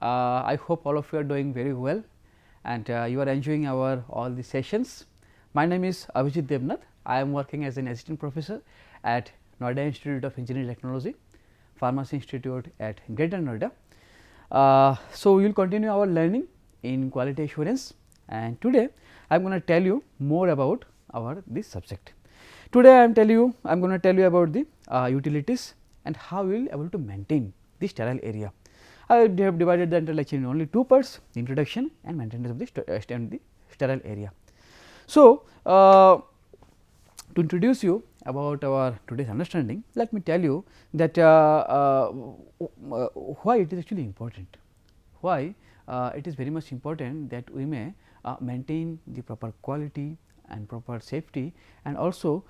I hope all of you are doing very well and you are enjoying our all the sessions. My name is Abhijit Devnath. I am working as an assistant professor at Noida Institute of Engineering Technology, Pharmacy Institute at Greater Noida. So, we will continue our learning in quality assurance, and today I am going to tell you more about this subject. Today I am going to tell you about the utilities and how we will able to maintain the sterile area. I have divided the entire lecture in only two parts: introduction and maintenance of the sterile area. So, to introduce you about our today's understanding, let me tell you that why it is actually important, why it is very much important that we may maintain the proper quality and proper safety and also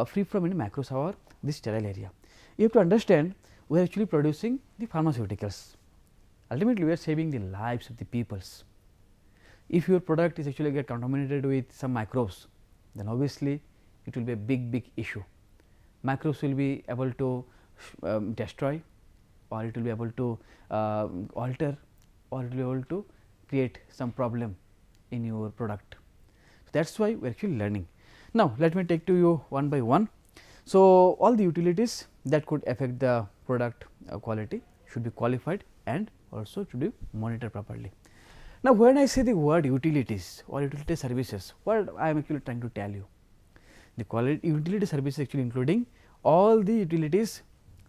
free from any macros over this sterile area. You have to understand, we are actually producing the pharmaceuticals. Ultimately, we are saving the lives of the peoples. If your product is actually get contaminated with some microbes, then obviously it will be a big issue. Microbes will be able to destroy, or it will be able to alter, or it will be able to create some problem in your product. So, that is why we are actually learning. Now, let me take to you one by one. So, all the utilities that could affect the product quality should be qualified and also to be monitored properly. Now, when I say the word utilities or utility services, what I am actually trying to tell you? The quality utility services actually including all the utilities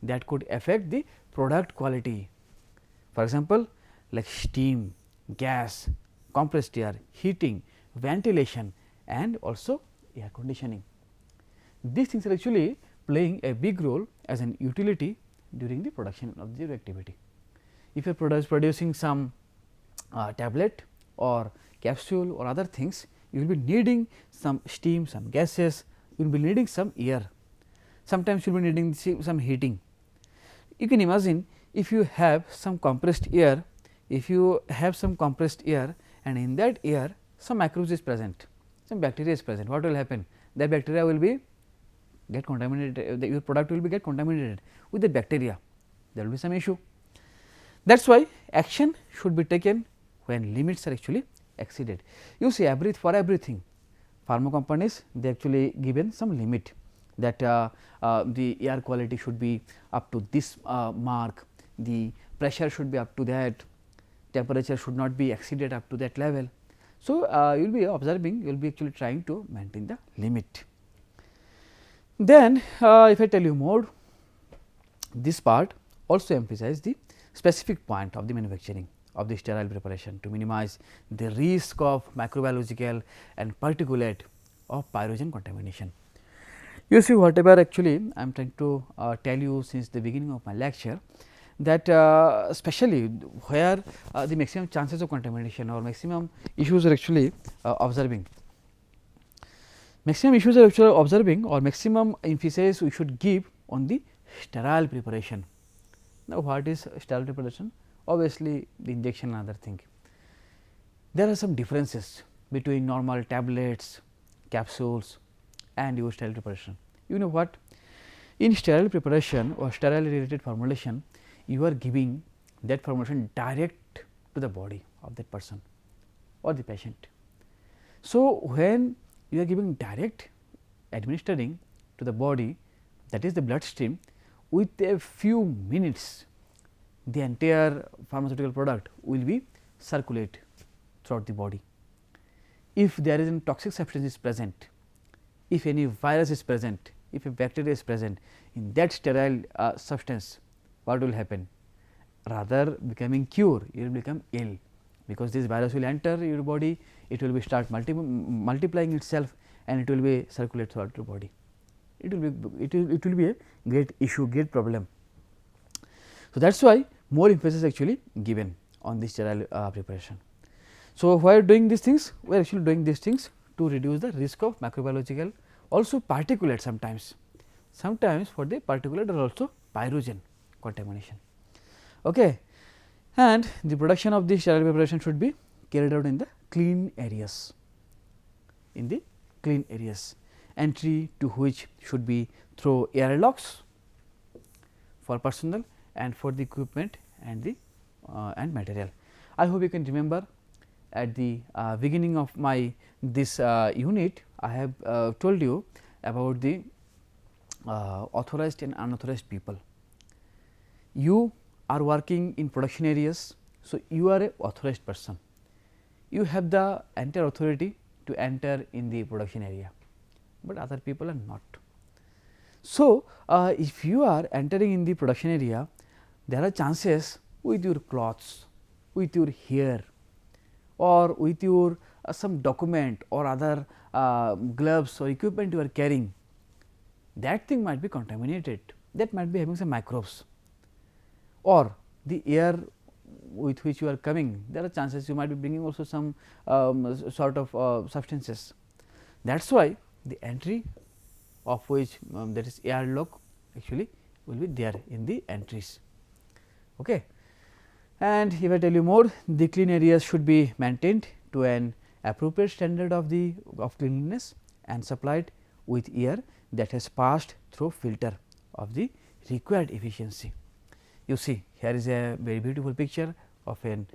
that could affect the product quality. For example, like steam, gas, compressed air, heating, ventilation and also air conditioning. These things are actually playing a big role as an utility during the production of the activity. If you are producing some tablet or capsule or other things, you will be needing some steam, some gases, you will be needing some air, sometimes you will be needing some heating. You can imagine if you have some compressed air, and in that air some microbes is present, some bacteria is present, what will happen? That bacteria will be get contaminated, your product will be get contaminated with the bacteria, there will be some issue. That is why action should be taken when limits are actually exceeded. You see, for everything pharma companies, they actually given some limit that the air quality should be up to this mark, the pressure should be up to that, temperature should not be exceeded up to that level. So, you will be observing, you will be actually trying to maintain the limit. Then if I tell you more, this part also emphasize the specific point of the manufacturing of the sterile preparation to minimize the risk of microbiological and particulate of pyrogen contamination. You see, whatever actually I am trying to tell you since the beginning of my lecture, that especially where the maximum chances of contamination or maximum issues are actually observing. Or maximum emphasis we should give on the sterile preparation. Now, what is sterile preparation? Obviously, the injection and other thing. There are some differences between normal tablets, capsules and your sterile preparation. You know what? In sterile preparation or sterile related formulation, you are giving that formulation direct to the body of that person or the patient. So, when you are giving direct administering to the body, that is the bloodstream, with a few minutes the entire pharmaceutical product will be circulate throughout the body. If there is a toxic substance is present, if any virus is present, if a bacteria is present in that sterile substance, what will happen? Rather becoming cure, you will become ill, because this virus will enter your body, it will be start multiplying itself and it will be circulate throughout your body. It will be a great issue, great problem. So, that is why more emphasis actually given on this sterile preparation. So, while doing these things, we are actually doing these things to reduce the risk of microbiological, also particulate sometimes for the particulate or also pyrogen contamination. Okay. And the production of the sterile preparation should be carried out in the clean areas, entry to which should be through airlocks for personnel and for the equipment and the and material. I hope you can remember at the beginning of my this unit I have told you about the authorized and unauthorized people. You are working in production areas. So, you are a authorized person, you have the entire authority to enter in the production area, but other people are not. So, if you are entering in the production area, there are chances with your clothes, with your hair or with your some document or other gloves or equipment you are carrying, that thing might be contaminated, that might be having some microbes, or the air with which you are coming, there are chances you might be bringing also some sort of substances. That is why the entry of which that is airlock actually will be there in the entries. Okay. And if I tell you more, the clean areas should be maintained to an appropriate standard of the cleanliness and supplied with air that has passed through filter of the required efficiency. You see, here is a very beautiful picture of an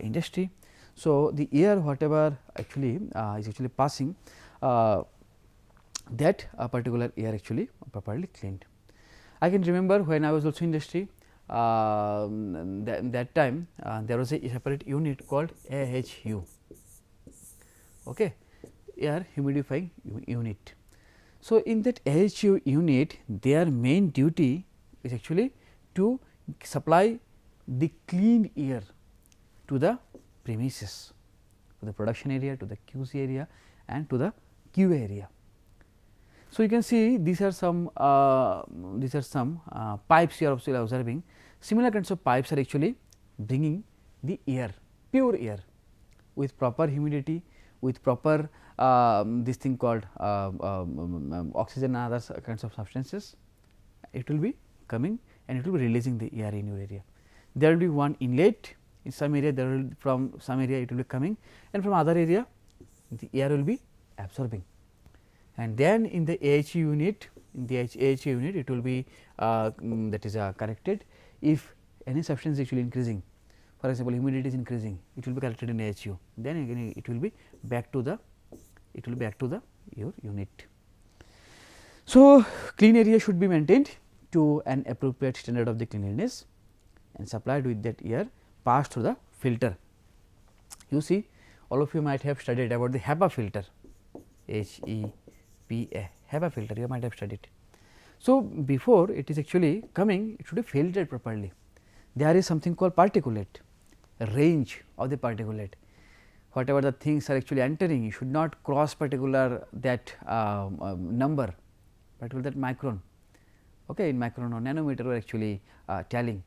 industry. So, the air whatever actually is actually passing, that particular air actually properly cleaned. I can remember when I was also in industry, that time there was a separate unit called AKtU, okay, air humidifying unit. So, in that AKtU unit, their main duty is actually to supply the clean air to the premises, to the production area, to the QC area and to the QA area. So, you can see these are some pipes you are also observing. Similar kinds of pipes are actually bringing the air, pure air with proper humidity, with proper this thing called oxygen and other kinds of substances. It will be coming and it will be releasing the air in your area. There will be one inlet in some area, there will from some area it will be coming, and from other area the air will be absorbing. And then in the AKtU unit, it will be that is corrected. If any substance is actually increasing, for example, humidity is increasing, it will be corrected in AKtU, then again it will be back to the your unit. So, clean area should be maintained to an appropriate standard of the cleanliness and supplied with that air passed through the filter. You see, all of you might have studied about the HEPA filter, HEPA filter, you might have studied. So, before it is actually coming, it should be filtered properly. There is something called particulate, range of the particulate. Whatever the things are actually entering, you should not cross particular that number, particular that micron, okay, in micron or nanometer we are actually telling.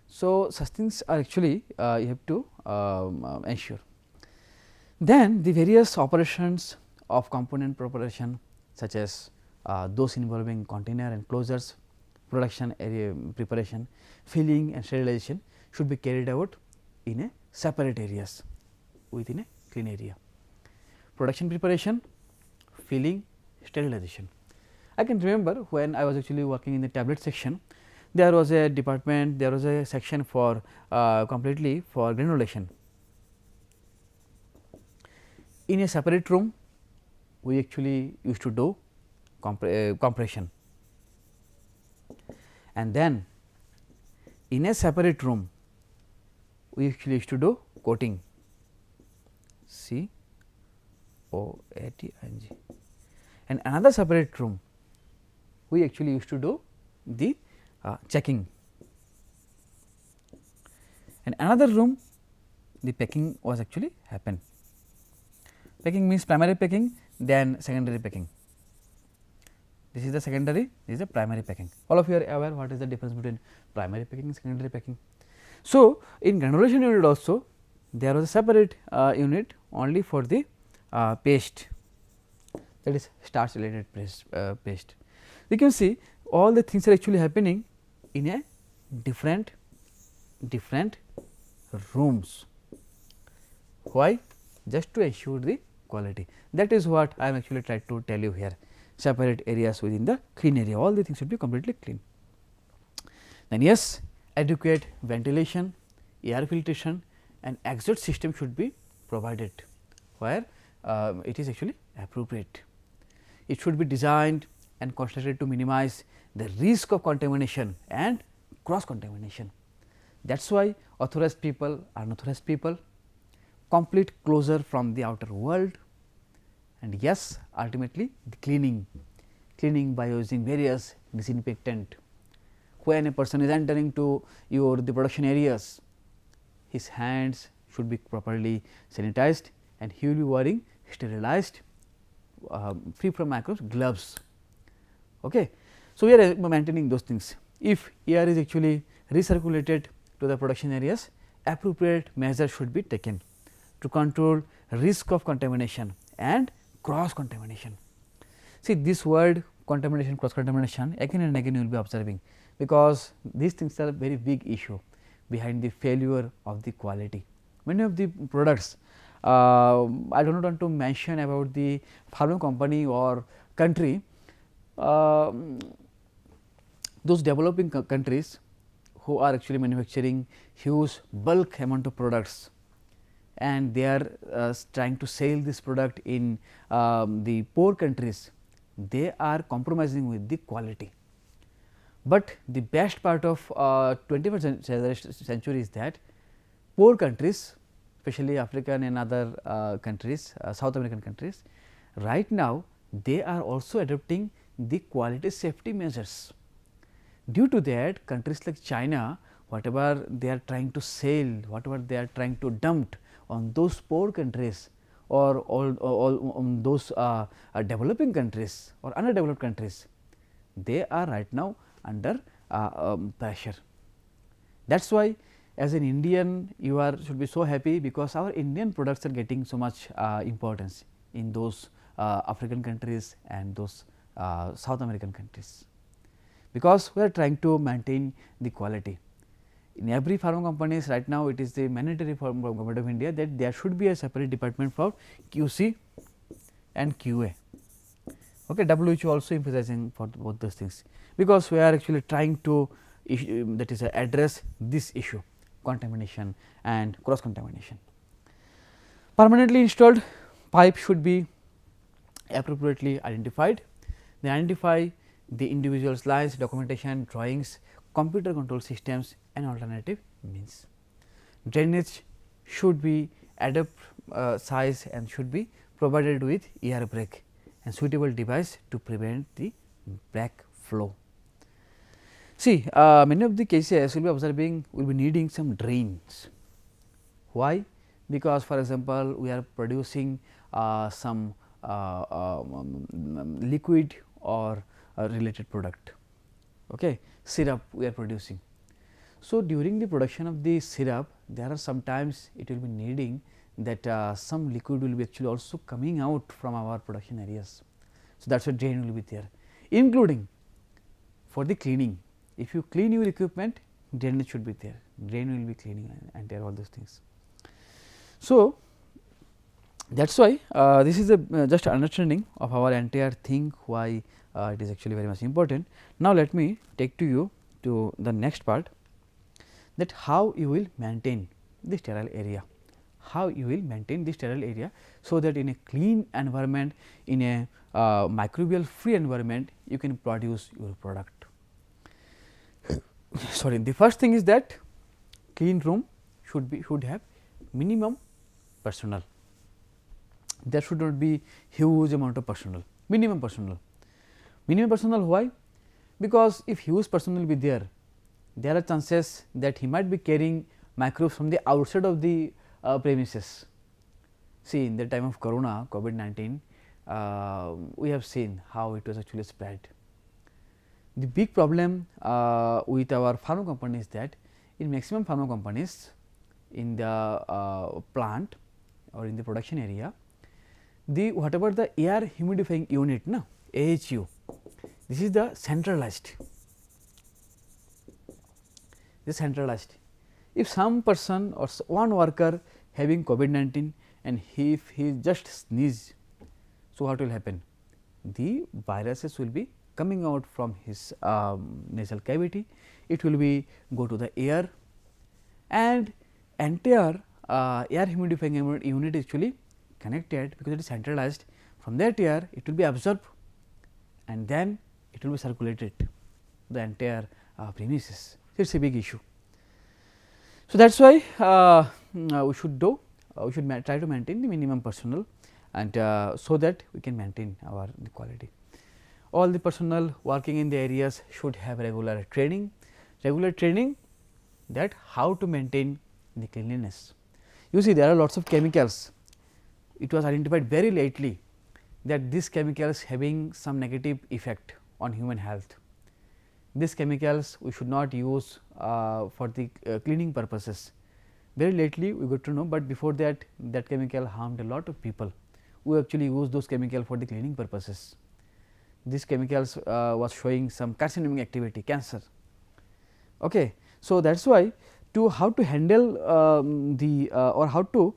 So, such things are actually you have to ensure. Then the various operations of component preparation, such as those involving container and closures, production area preparation, filling and sterilization should be carried out in a separate areas within a clean area. Production preparation, filling, sterilization. I can remember when I was actually working in the tablet section, there was a department, there was a section for completely for granulation. In a separate room, we actually used to do compression, and then in a separate room, we actually used to do coating, COATING, and another separate room, we actually used to do the checking, and another room the packing was actually happen. Packing means primary packing, then secondary packing. This is the secondary, this is the primary packing. All of you are aware what is the difference between primary packing and secondary packing. So, in granulation unit also there was a separate unit only for the paste, that is starch related paste. You can see all the things are actually happening in a different rooms. Why? Just to ensure the quality. That is what I am actually trying to tell you here. Separate areas within the clean area, all the things should be completely clean. Then yes, adequate ventilation, air filtration an exit system should be provided, where it is actually appropriate. It should be designed and constructed to minimize the risk of contamination and cross contamination. That is why authorized people, unauthorized people, complete closure from the outer world, and yes, ultimately the cleaning by using various disinfectant. When a person is entering to the production areas, his hands should be properly sanitized and he will be wearing sterilized free from microbes gloves. Okay. So, we are maintaining those things. If air is actually recirculated to the production areas, appropriate measures should be taken to control risk of contamination and cross contamination. See, this word contamination, cross contamination, again and again you will be observing, because these things are a very big issue behind the failure of the quality. Many of the products, I do not want to mention about the pharma company or country, those developing countries who are actually manufacturing huge bulk amount of products, and they are trying to sell this product in the poor countries, they are compromising with the quality. But the best part of 21st century is that poor countries, especially African and other countries, South American countries, right now they are also adopting the quality safety measures. Due to that, countries like China, whatever they are trying to sell, whatever they are trying to dump on those poor countries or all on those developing countries or underdeveloped countries, they are right now under pressure. That is why as an Indian you should be so happy, because our Indian products are getting so much importance in those African countries and those South American countries, because we are trying to maintain the quality. In every pharma companies right now, it is the mandatory for government of India that there should be a separate department for QC and QA. Okay, WHO also emphasizing for both those things, because we are actually trying to that is address this issue, contamination and cross contamination. Permanently installed pipe should be appropriately identified. They identify the individual's lines, documentation, drawings, computer control systems and alternative means. Drainage should be adapt size and should be provided with air brake and suitable device to prevent the back flow. See, many of the cases will be observing will be needing some drains. Why? Because for example, we are producing some liquid or related product, okay, syrup we are producing. So, during the production of the syrup, there are sometimes it will be needing that some liquid will be actually also coming out from our production areas. So, that is why drain will be there, including for the cleaning. If you clean your equipment, drainage should be there, drain will be cleaning and all those things. So, that is why this is a just understanding of our entire thing, why it is actually very much important. Now, let me take to you to the next part, that how you will maintain the sterile area, how you will maintain the sterile area, so that in a clean environment, in a microbial free environment, you can produce your product. Sorry, the first thing is that clean room should have minimum personnel. There should not be huge amount of personnel, minimum personnel. Minimum personnel, why? Because if huge personnel will be there are chances that he might be carrying microbes from the outside of the premises. See, in the time of corona COVID-19, we have seen how it was actually spread. The big problem with our pharma company is that in maximum pharma companies, in the plant or in the production area, the whatever the air humidifying unit, na, AHU, this is the centralized. This centralized. If some person or one worker having COVID-19 and if he just sneeze, so what will happen? The viruses will be coming out from his nasal cavity, it will be go to the air and entire air humidifying unit is actually connected, because it is centralized. From that air it will be absorbed and then it will be circulated the entire premises. It is a big issue. So, that is why we should try to maintain the minimum personnel, and so that we can maintain our the quality. All the personnel working in the areas should have regular training that how to maintain the cleanliness. You see, there are lots of chemicals. It was identified very lately that these chemicals having some negative effect on human health. These chemicals we should not use for the cleaning purposes. Very lately we got to know, but before that, that chemical harmed a lot of people who actually use those chemicals for the cleaning purposes. These chemicals was showing some carcinogenic activity, cancer. Okay. So, that is why to how to handle or how to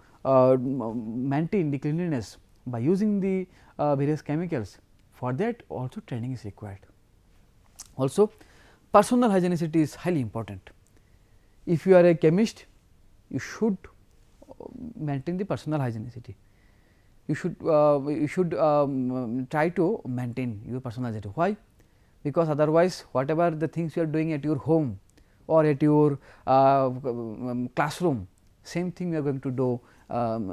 maintain the cleanliness by using the various chemicals, for that also training is required. Also, personal hygienicity is highly important. If you are a chemist, you should maintain the personal hygienicity. You should try to maintain your personal hygiene. Why? Because otherwise, whatever the things you are doing at your home or at your classroom, same thing you are going to do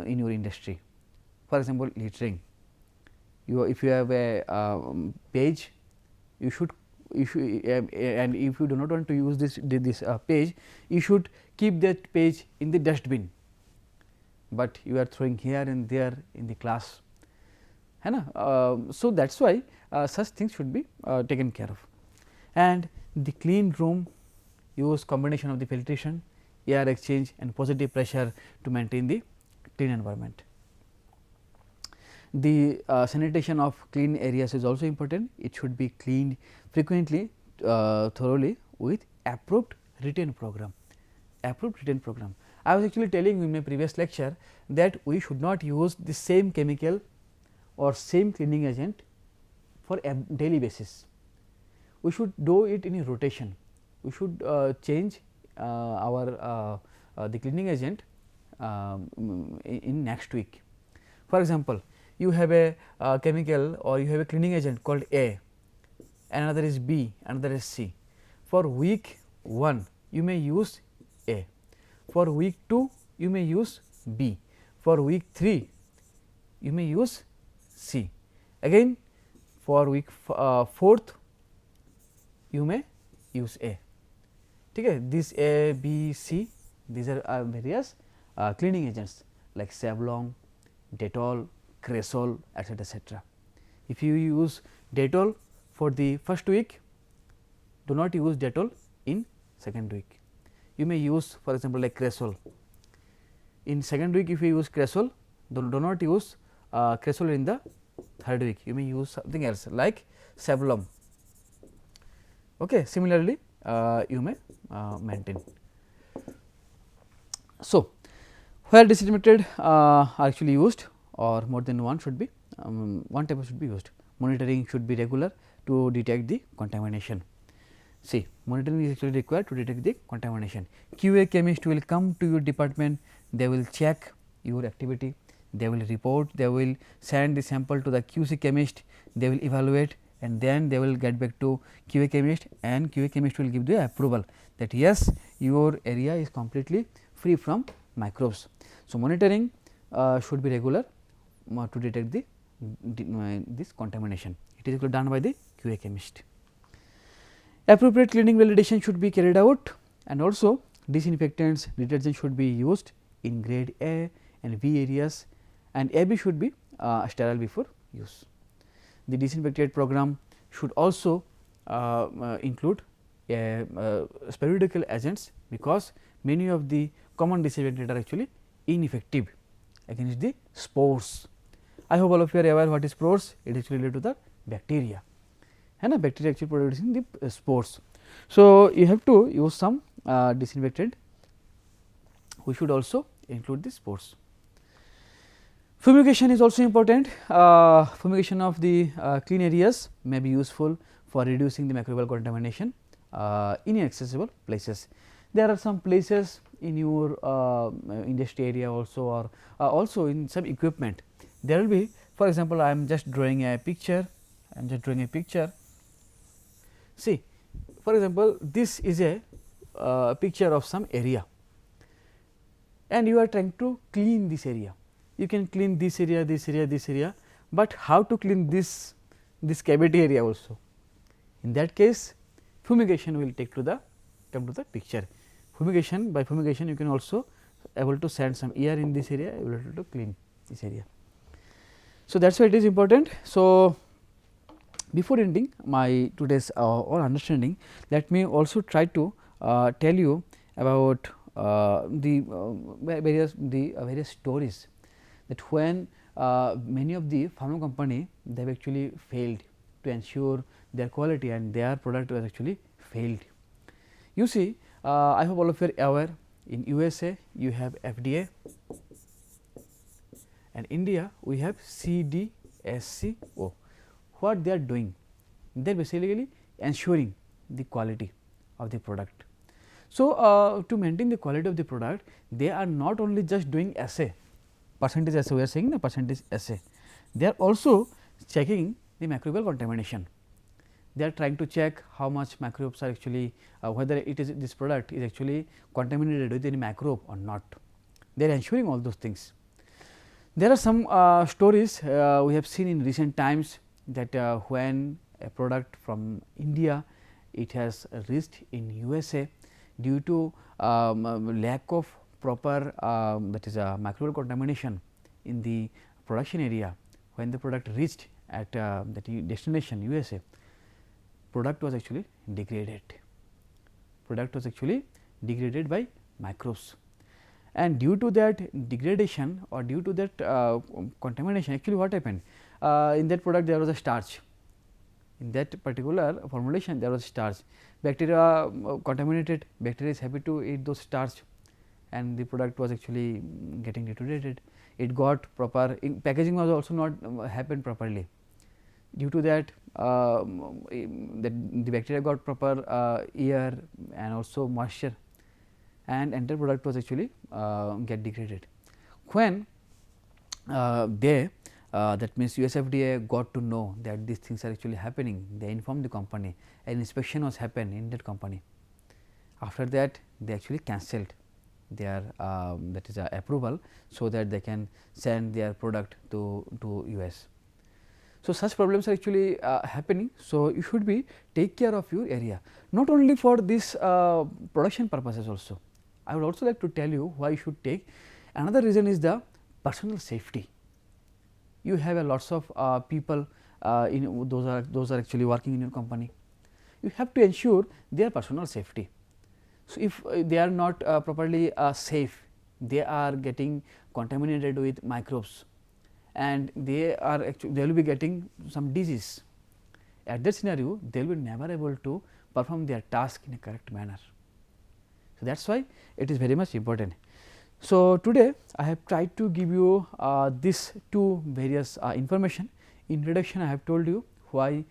in your industry. For example, littering. If you have a page, you should and if you do not want to use this page, you should keep that page in the dustbin, but you are throwing here and there in the class. So, that is why such things should be taken care of. And the clean room use combination of the filtration, air exchange and positive pressure to maintain the clean environment. The sanitation of clean areas is also important. It should be cleaned frequently, thoroughly with approved written program. I was actually telling you in my previous lecture that we should not use the same chemical or same cleaning agent for a daily basis. We should do it in a rotation. We should change our the cleaning agent in next week. For example, you have a chemical or you have a cleaning agent called A, another is B, another is C. For week 1 you may use A, for week 2 you may use B, for week 3 you may use C, again for week 4th you may use A. Okay. These A, B, C, these are various cleaning agents like Savlon, Dettol, Cresol, etc., etc. If you use Dettol for the first week, do not use Dettol in second week. You may use, for example, like Cresol. In second week, if you use Cresol, do not use Cresol in the third week. You may use something else like Savlon. Okay. Similarly, you may maintain. So, where disinfectant are actually used, or more than one should be one type should be used. Monitoring should be regular to detect the contamination. See, monitoring is actually required to detect the contamination. QA chemist will come to your department, they will check your activity, they will report, they will send the sample to the QC chemist, they will evaluate, and then they will get back to QA chemist, and QA chemist will give the approval that yes, your area is completely free from microbes. So, monitoring should be regular to detect this contamination. It is done by the QA chemist. Appropriate cleaning validation should be carried out, and also disinfectants, detergent should be used in grade A and B areas, and AB should be sterile before use. The disinfectant program should also include periodical agents, because many of the common disinfectants are actually ineffective against the spores. I hope all of you are aware what is spores. It is related to the bacteria, and bacteria actually producing the spores. So, you have to use some disinfectant. We should also include the spores. Fumigation is also important. Fumigation of the clean areas may be useful for reducing the microbial contamination in inaccessible places. There are some places in your industry area also, or also in some equipment. There will be, for example, I am just drawing a picture, See, for example, this is a picture of some area, and you are trying to clean this area. You can clean this area, this area, this area, but how to clean this cavity area also? In that case, fumigation will come to the picture. By fumigation you can also able to send some air in this area, able to clean this area. So, that is why it is important. So, before ending my today's all understanding, let me also try to tell you about the various stories, that when many of the pharma company, they have actually failed to ensure their quality, and their product was actually failed. You see, I hope all of you are aware, in USA you have FDA, and India we have CDSCO. What they are doing? They are basically ensuring the quality of the product. So, to maintain the quality of the product, they are not only just doing assay, percentage assay, we are saying the percentage assay, they are also checking the microbial contamination. They are trying to check how much microbes are actually, whether it is this product is actually contaminated with any microbe or not. They are ensuring all those things. There are some stories we have seen in recent times, that when a product from India, it has reached in USA due to lack of proper that is microbial contamination in the production area. When the product reached at that destination USA, product was actually degraded. Product was actually degraded by microbes, and due to that degradation or due to that contamination, actually what happened, in that product there was a starch. In that particular formulation there was starch. Bacteria contaminated, bacteria is happy to eat those starch, and the product was actually getting deteriorated. It got proper packaging was also not happened properly. Due to that, the bacteria got proper air and also moisture, and entire product was actually get degraded. When they that means USFDA got to know that these things are actually happening, they informed the company, and inspection was happened in that company. After that, they actually cancelled their that is approval, so that they can send their product to US. So, such problems are actually happening. So, you should be take care of your area, not only for this production purposes also. I would also like to tell you why you should take. Another reason is the personal safety. You have a lots of people in those are actually working in your company. You have to ensure their personal safety. So, if they are not properly safe, they are getting contaminated with microbes, and they are actually they will be getting some disease. At that scenario, they will be never able to perform their task in a correct manner. So, that is why it is very much important. So, today I have tried to give you this two various information. In introduction, I have told you why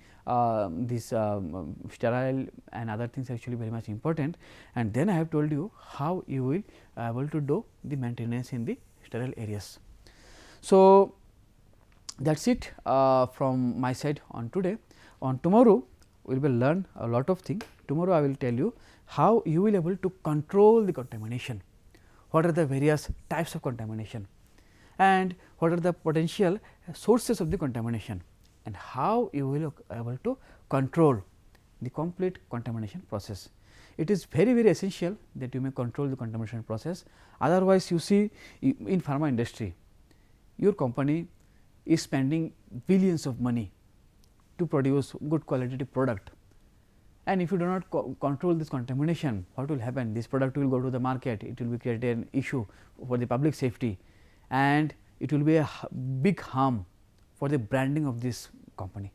this sterile and other things are actually very much important, and then I have told you how you will able to do the maintenance in the sterile areas. So, that is it from my side on today. On tomorrow, we will learn a lot of things. Tomorrow, I will tell you how you will able to control the contamination, what are the various types of contamination, and what are the potential sources of the contamination, and how you will able to control the complete contamination process. It is very essential that you may control the contamination process. Otherwise, you see in pharma industry, your company is spending billions of money to produce good quality product, and if you do not control this contamination, what will happen? This product will go to the market, it will be create an issue for the public safety, and it will be a big harm for the branding of this company.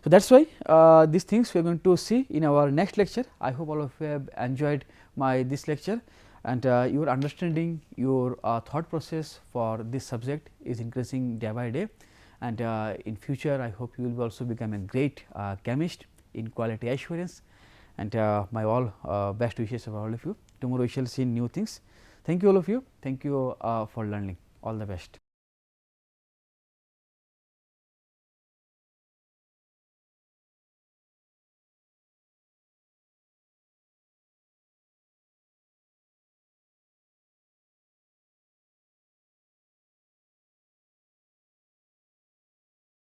So, that is why these things we are going to see in our next lecture. I hope all of you have enjoyed this lecture, and your understanding, your thought process for this subject is increasing day by day, and in future I hope you will also become a great chemist in quality assurance, and my all best wishes for all of you. tomorrow we shall see new things. Thank you all of you. Thank you for learning. All the best.